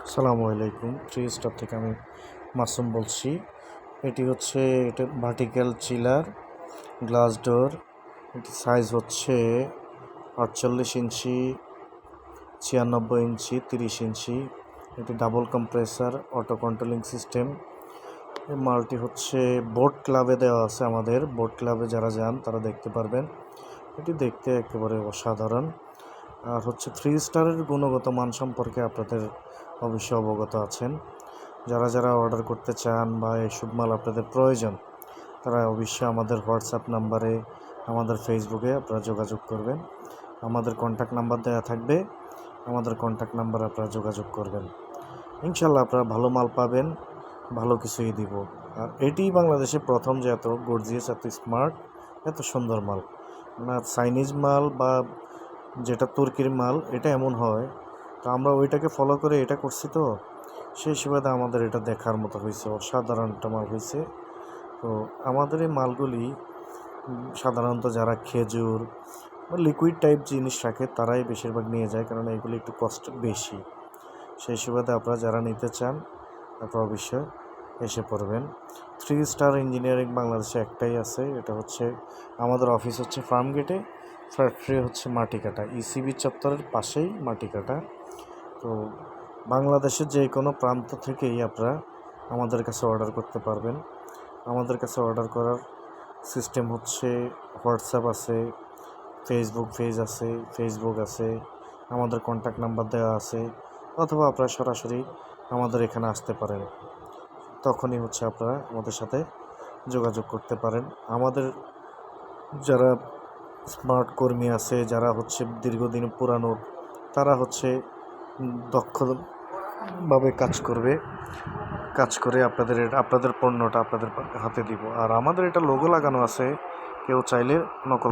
আসসালামু আলাইকুম। Three star থেকে আমি মাসুম বলছি। এটা ভার্টিক্যাল চিলার গ্লাস ডোর। এটি সাইজ হচ্ছে 48 ইঞ্চি, 96 ইঞ্চি, 30 ইঞ্চি। এটি double compressor, auto controlling system. এই মালটি হচ্ছে বোট ক্লাবে দেওয়া আছে। আমাদের বোট ক্লাবে যারা যান তারা দেখতে পারবেন। এটি দেখতে একেবারে অসাধারণ। আর হচ্ছে থ্রি স্টারের গুণগত মান সম্পর্কে আপনাদের অবশ্যই অবগত আছেন। যারা অর্ডার করতে চান বা এসব মাল আপনাদের প্রয়োজন, তারা অবশ্যই আমাদের হোয়াটসঅ্যাপ নাম্বারে, আমাদের ফেসবুকে আপনারা যোগাযোগ করবেন। আমাদের কন্ট্যাক্ট নাম্বার দেওয়া থাকবে, আমাদের কন্ট্যাক্ট নাম্বারে আপনারা যোগাযোগ করবেন। ইনশাল্লাহ আপনারা ভালো মাল পাবেন, ভালো কিছুই দিব। আর এটিই বাংলাদেশে প্রথম যে এত গর্জিয়াস, এত স্মার্ট, এত সুন্দর মাল। না চাইনিজ মাল বা যেটা তুর্কির মাল, এটা এমন হয়। তো আমরা ওইটাকে ফলো করে এটা করছি, তো সেই সুবাদে আমাদের এটা দেখার মতো হয়েছে, অসাধারণ একটা মাল হয়েছে। তো আমাদের এই মালগুলি সাধারণত যারা খেজুর বা লিকুইড টাইপ জিনিস রাখে তারাই বেশিরভাগ নিয়ে যায়, কারণ এগুলি একটু কষ্ট বেশি। সেই সুবাদে আপনারা যারা নিতে চান আপনারা অবশ্যই এসে পড়বেন। থ্রি স্টার ইঞ্জিনিয়ারিং বাংলাদেশে একটাই আছে, এটা হচ্ছে আমাদের অফিস হচ্ছে ফার্ম গেটে, ফ্যাক্টরি হচ্ছে মাটিকাটা, ইসিবি চত্বরের পাশেই মাটিকাটা। তো বাংলাদেশের যে কোনো প্রান্ত থেকেই আপনারা আমাদের কাছে অর্ডার করতে পারবেন। আমাদের কাছে অর্ডার করার সিস্টেম হচ্ছে হোয়াটসঅ্যাপ আছে, ফেসবুক আছে, আমাদের কন্ট্যাক্ট নাম্বার দেওয়া আছে, অথবা আপনারা সরাসরি আমাদের এখানে আসতে পারেন। তখনই হচ্ছে আপনারা আমাদের সাথে যোগাযোগ করতে পারেন। আমাদের যারা স্মার্ট কর্মী আছে, যারা হচ্ছে দীর্ঘদিন পুরানো, তারা হচ্ছে দক্ষভাবে কাজ করে আপনাদের পণ্যটা আপনাদের হাতে দিব। আর আমাদের এটা লোগো লাগানো আছে, কেউ চাইলে নকল